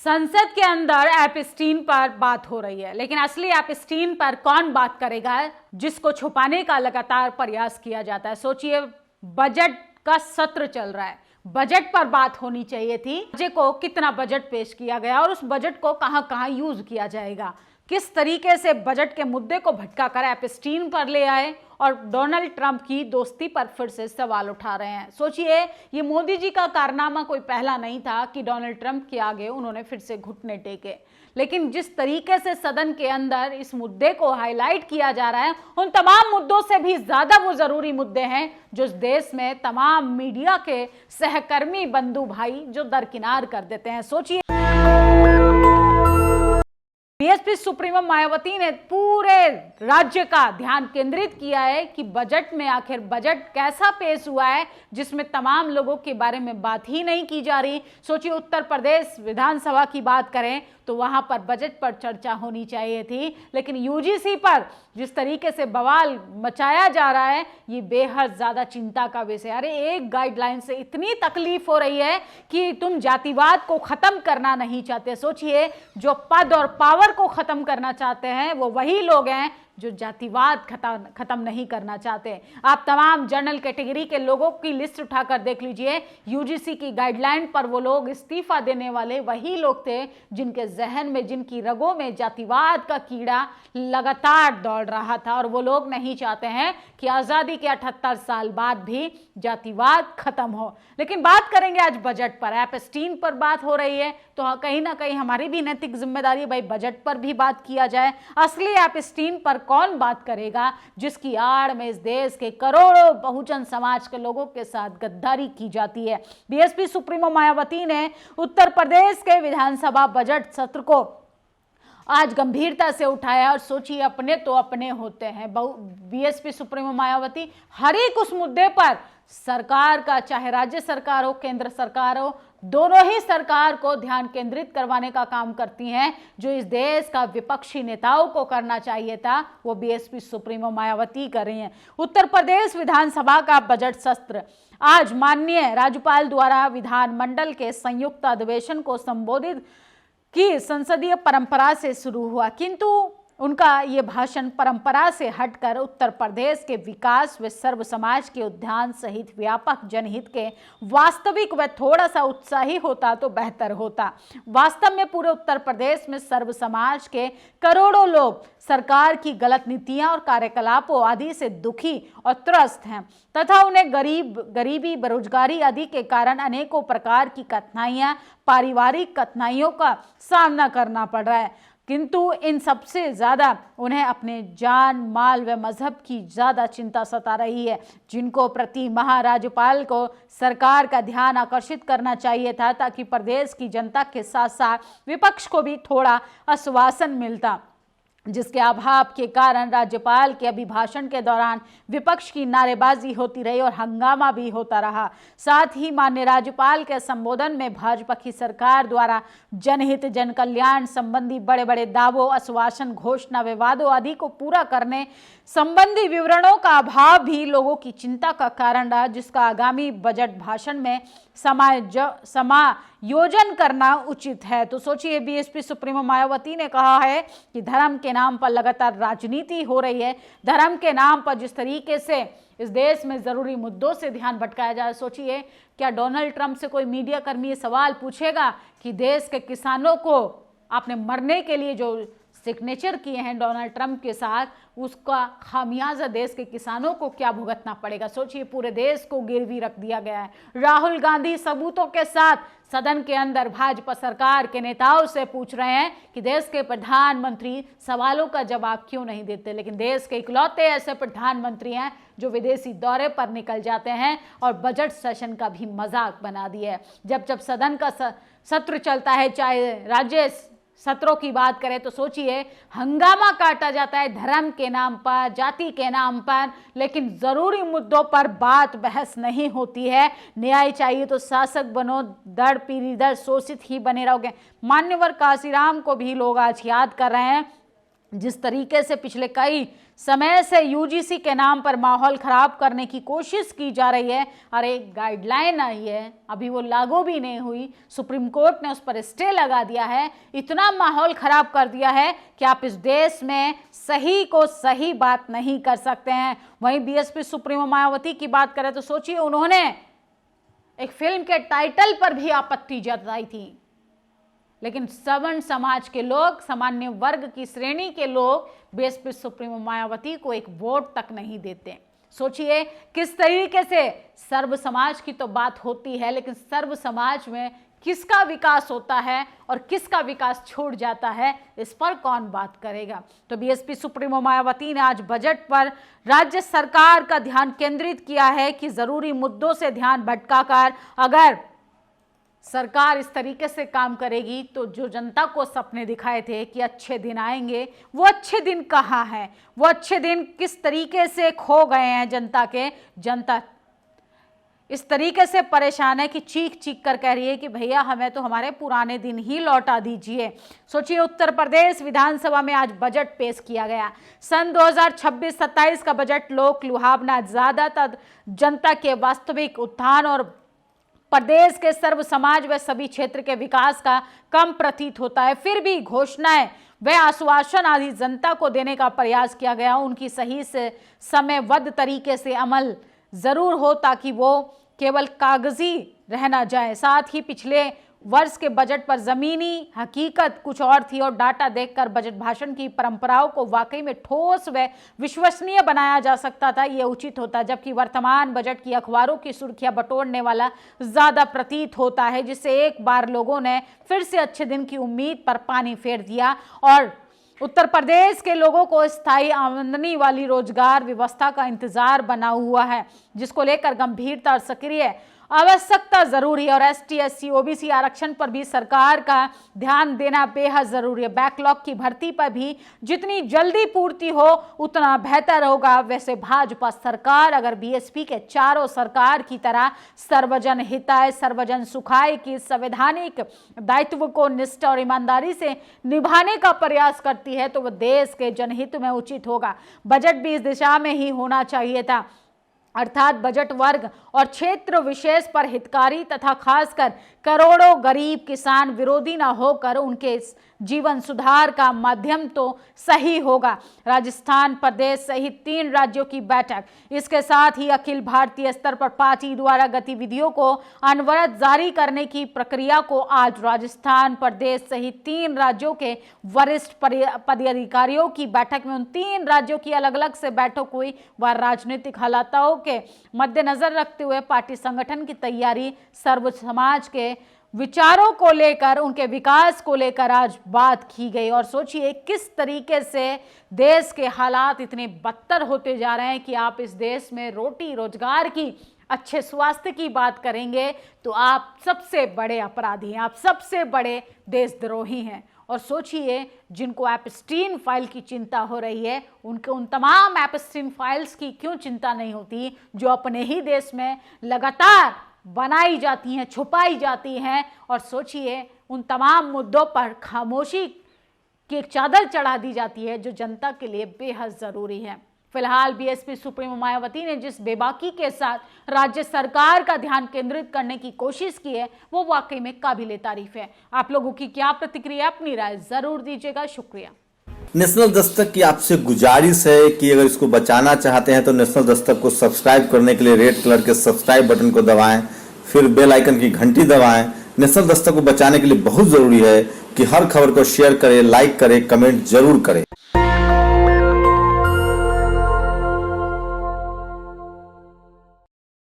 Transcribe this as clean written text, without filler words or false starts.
संसद के अंदर एपस्टीन पर बात हो रही है, लेकिन असली एपस्टीन पर कौन बात करेगा, जिसको छुपाने का लगातार प्रयास किया जाता है। सोचिए, बजट का सत्र चल रहा है, बजट पर बात होनी चाहिए थी। राज्य को कितना बजट पेश किया गया और उस बजट को कहां कहां यूज किया जाएगा, किस तरीके से बजट के मुद्दे को भटकाकर एपस्टीन पर ले आए और डोनाल्ड ट्रंप की दोस्ती पर फिर से सवाल उठा रहे हैं। सोचिए, ये मोदी जी का कारनामा कोई पहला नहीं था कि डोनाल्ड ट्रंप के आगे उन्होंने फिर से घुटने टेके, लेकिन जिस तरीके से सदन के अंदर इस मुद्दे को हाईलाइट किया जा रहा है, उन तमाम मुद्दों से भी ज्यादा वो जरूरी मुद्दे हैं जो इस देश में तमाम मीडिया के सहकर्मी बंधु भाई जो दरकिनार कर देते हैं। सोचिए, बीएसपी सुप्रीमो मायावती ने पूरे राज्य का ध्यान केंद्रित किया है कि बजट में आखिर बजट कैसा पेश हुआ है, जिसमें तमाम लोगों के बारे में बात ही नहीं की जा रही। सोचिए, उत्तर प्रदेश विधानसभा की बात करें तो वहां पर बजट पर चर्चा होनी चाहिए थी, लेकिन यूजीसी पर जिस तरीके से बवाल मचाया जा रहा है, ये बेहद ज्यादा चिंता का विषय है। अरे, एक गाइडलाइन से इतनी तकलीफ हो रही है कि तुम जातिवाद को खत्म करना नहीं चाहते। सोचिए, जो पद और पावर को खत्म करना चाहते हैं वो वही लोग हैं जो जातिवाद खत्म नहीं करना चाहते। आप तमाम जनरल कैटेगरी के लोगों की लिस्ट उठाकर देख लीजिए, यूजीसी की गाइडलाइन पर वो लोग इस्तीफा देने वाले वही लोग थे जिनके जहन में, जिनकी रगों में जातिवाद का कीड़ा लगातार दौड़ रहा था, और वो लोग नहीं चाहते हैं कि आजादी के 78 साल बाद भी जातिवाद खत्म हो। लेकिन बात करेंगे आज बजट पर, एपस्टीन पर बात हो रही है तो कहीं ना कहीं हमारी भी नैतिक जिम्मेदारी है भाई, बजट पर भी बात किया जाए। असली एपस्टीन पर कौन बात करेगा जिसकी आड़ में इस देश के करोड़ों बहुजन समाज के लोगों के साथ गद्दारी की जाती है। बीएसपी सुप्रीमो मायावती ने उत्तर प्रदेश के विधानसभा बजट सत्र को आज गंभीरता से उठाया, और सोचिए, अपने तो अपने होते हैं। बीएसपी सुप्रीमो मायावती हर एक उस मुद्दे पर सरकार का, चाहे राज्य सरकार हो, केंद्र सरकार हो, दोनों ही सरकार को ध्यान केंद्रित करवाने का काम करती हैं। जो इस देश का विपक्षी नेताओं को करना चाहिए था, वो बीएसपी सुप्रीमो मायावती कर रही हैं। उत्तर प्रदेश विधानसभा का बजट सत्र आज माननीय राज्यपाल द्वारा विधानमंडल के संयुक्त अधिवेशन को संबोधित की संसदीय परंपरा से शुरू हुआ, किंतु उनका ये भाषण परंपरा से हटकर उत्तर प्रदेश के विकास व सर्व समाज के उद्यान सहित व्यापक जनहित के वास्तविक व थोड़ा सा उत्साही होता तो बेहतर होता। वास्तव में पूरे उत्तर प्रदेश में सर्व समाज के करोड़ों लोग सरकार की गलत नीतियां और कार्यकलापों आदि से दुखी और त्रस्त हैं तथा उन्हें गरीबी, बेरोजगारी आदि के कारण अनेकों प्रकार की कठिनाइयां, पारिवारिक कठिनाइयों का सामना करना पड़ रहा है, किंतु इन सबसे ज्यादा उन्हें अपने जान, माल व मजहब की ज्यादा चिंता सता रही है, जिनको प्रति महाराज्यपाल को सरकार का ध्यान आकर्षित करना चाहिए था, ताकि प्रदेश की जनता के साथ साथ विपक्ष को भी थोड़ा आश्वासन मिलता, जिसके अभाव के कारण राज्यपाल के अभिभाषण के दौरान विपक्ष की नारेबाजी होती रही और हंगामा भी होता रहा। साथ ही माननीय राज्यपाल के संबोधन में भाजपा की सरकार द्वारा जनहित, जन कल्याण संबंधी बड़े बड़े दावों, आश्वासन, घोषणा, विवादों आदि को पूरा करने संबंधी विवरणों का अभाव भी लोगों की चिंता का कारण रहा, जिसका आगामी बजट भाषण में समायोजन करना उचित है। तो सोचिए, बीएसपी सुप्रीमो मायावती ने कहा है कि धर्म के नाम पर लगातार राजनीति हो रही है, धर्म के नाम पर जिस तरीके से इस देश में जरूरी मुद्दों से ध्यान भटकाया जा रहा है। सोचिए, क्या डोनाल्ड ट्रंप से कोई मीडिया कर्मी ये सवाल पूछेगा कि देश के किसानों को आपने मरने के लिए जो सिग्नेचर किए हैं डोनाल्ड ट्रंप के साथ, उसका खामियाजा देश के किसानों को क्या भुगतना पड़ेगा। सोचिए, पूरे देश को गिरवी रख दिया गया है। राहुल गांधी सबूतों के साथ सदन के अंदर भाजपा सरकार के नेताओं से पूछ रहे हैं कि देश के प्रधानमंत्री सवालों का जवाब क्यों नहीं देते, लेकिन देश के इकलौते ऐसे प्रधानमंत्री हैं जो विदेशी दौरे पर निकल जाते हैं और बजट सेशन का भी मजाक बना दिया है। जब जब सदन का सत्र चलता है, चाहे राज्य सत्रों की बात करें, तो सोचिए, हंगामा काटा जाता है धर्म के नाम पर, जाति के नाम पर, लेकिन जरूरी मुद्दों पर बात बहस नहीं होती है। न्याय चाहिए तो शासक बनो, दर पीढ़ी दर शोषित ही बने रहोगे। मान्यवर काशीराम को भी लोग आज याद कर रहे हैं जिस तरीके से पिछले कई समय से यूजीसी के नाम पर माहौल खराब करने की कोशिश की जा रही है, और एक गाइडलाइन आई है, अभी वो लागू भी नहीं हुई, सुप्रीम कोर्ट ने उस पर स्टे लगा दिया है, इतना माहौल खराब कर दिया है कि आप इस देश में सही को सही बात नहीं कर सकते हैं। वहीं बीएसपी सुप्रीमो मायावती की बात करें तो सोचिए, उन्होंने एक फिल्म के टाइटल पर भी आपत्ति जताई थी, लेकिन सवर्ण समाज के लोग, सामान्य वर्ग की श्रेणी के लोग बीएसपी सुप्रीमो मायावती को एक वोट तक नहीं देते। सोचिए किस तरीके से सर्व समाज की तो बात होती है, लेकिन सर्व समाज में किसका विकास होता है और किसका विकास छूट जाता है, इस पर कौन बात करेगा। तो बीएसपी सुप्रीमो मायावती ने आज बजट पर राज्य सरकार का ध्यान केंद्रित किया है कि जरूरी मुद्दों से ध्यान भटकाकर अगर सरकार इस तरीके से काम करेगी तो जो जनता को सपने दिखाए थे कि अच्छे दिन आएंगे, वो अच्छे दिन कहाँ हैं, वो अच्छे दिन किस तरीके से खो गए हैं जनता के। जनता इस तरीके से परेशान है कि चीख चीख कर कह रही है कि भैया हमें तो हमारे पुराने दिन ही लौटा दीजिए। सोचिए, उत्तर प्रदेश विधानसभा में आज बजट पेश किया गया। सन 2026-27 का बजट लोक लुभावना, ज्यादातर जनता के वास्तविक उत्थान और प्रदेश के सर्व समाज व सभी क्षेत्र के विकास का कम प्रतीत होता है। फिर भी घोषणाएं व आश्वासन आदि जनता को देने का प्रयास किया गया, उनकी सही से समयबद्ध तरीके से अमल जरूर हो ताकि वो केवल कागजी रह ना जाए। साथ ही पिछले वर्ष के बजट पर जमीनी हकीकत कुछ और थी और डाटा देखकर बजट भाषण की परंपराओं को वाकई में ठोस व विश्वसनीय बनाया जा सकता था, ये उचित होता। जबकि वर्तमान बजट की अखबारों की सुर्खियां बटोरने वाला ज्यादा प्रतीत होता है, जिससे एक बार लोगों ने फिर से अच्छे दिन की उम्मीद पर पानी फेर दिया और उत्तर प्रदेश के लोगों को स्थायी आमदनी वाली रोजगार व्यवस्था का इंतजार बना हुआ है, जिसको लेकर गंभीरता और सक्रिय आवश्यकता जरूरी है। और एसटी, एससी, ओबीसी आरक्षण पर भी सरकार का ध्यान देना बेहद जरूरी है। बैकलॉग की भर्ती पर भी जितनी जल्दी पूर्ति हो उतना बेहतर होगा। वैसे भाजपा सरकार अगर बीएसपी के चारों सरकार की तरह सर्वजन हिताय सर्वजन सुखाय की संवैधानिक दायित्व को निष्ठा और ईमानदारी से निभाने का प्रयास करती है तो वह देश के जनहित में उचित होगा। बजट भी इस दिशा में ही होना चाहिए था, अर्थात बजट वर्ग और क्षेत्र विशेष पर हितकारी तथा खासकर करोड़ों गरीब किसान विरोधी न होकर उनके जीवन सुधार का माध्यम तो सही होगा। राजस्थान प्रदेश सहित 3 राज्यों की बैठक, इसके साथ ही अखिल भारतीय स्तर पर पार्टी द्वारा गतिविधियों को अनवरत जारी करने की प्रक्रिया को आज राजस्थान प्रदेश सहित 3 राज्यों के वरिष्ठ पदाधिकारियों की बैठक में उन 3 राज्यों की अलग अलग से बैठक हुई व राजनीतिक हालातों के मद्देनजर रखते हुए पार्टी संगठन की तैयारी, सर्व समाज के विचारों को लेकर, उनके विकास को लेकर आज बात की गई। और सोचिए किस तरीके से देश के हालात इतने बदतर होते जा रहे हैं कि आप इस देश में रोटी रोजगार की, अच्छे स्वास्थ्य की बात करेंगे तो आप सबसे बड़े अपराधी हैं, आप सबसे बड़े देशद्रोही हैं। और सोचिए जिनको एप्स्टीन फाइल की चिंता हो रही है, उनके उन तमाम एप्स्टीन फाइल्स की क्यों चिंता नहीं होती जो अपने ही देश में लगातार बनाई जाती हैं, छुपाई जाती हैं। और सोचिए उन तमाम मुद्दों पर खामोशी की एक चादर चढ़ा दी जाती है जो जनता के लिए बेहद जरूरी है। फिलहाल बीएसपी सुप्रीमो मायावती ने जिस बेबाकी के साथ राज्य सरकार का ध्यान केंद्रित करने की कोशिश की है वो वाकई में काबिले तारीफ है। आप लोगों की क्या प्रतिक्रिया, अपनी राय जरूर दीजिएगा। शुक्रिया। नेशनल दस्तक की आपसे गुजारिश है कि अगर इसको बचाना चाहते हैं तो नेशनल दस्तक को सब्सक्राइब करने के लिए रेड कलर के सब्सक्राइब बटन को दबाएं, फिर बेल आइकन की घंटी दबाएं। नेशनल दस्तक को बचाने के लिए बहुत जरूरी है कि हर खबर को शेयर करें, लाइक करें, कमेंट जरूर करें।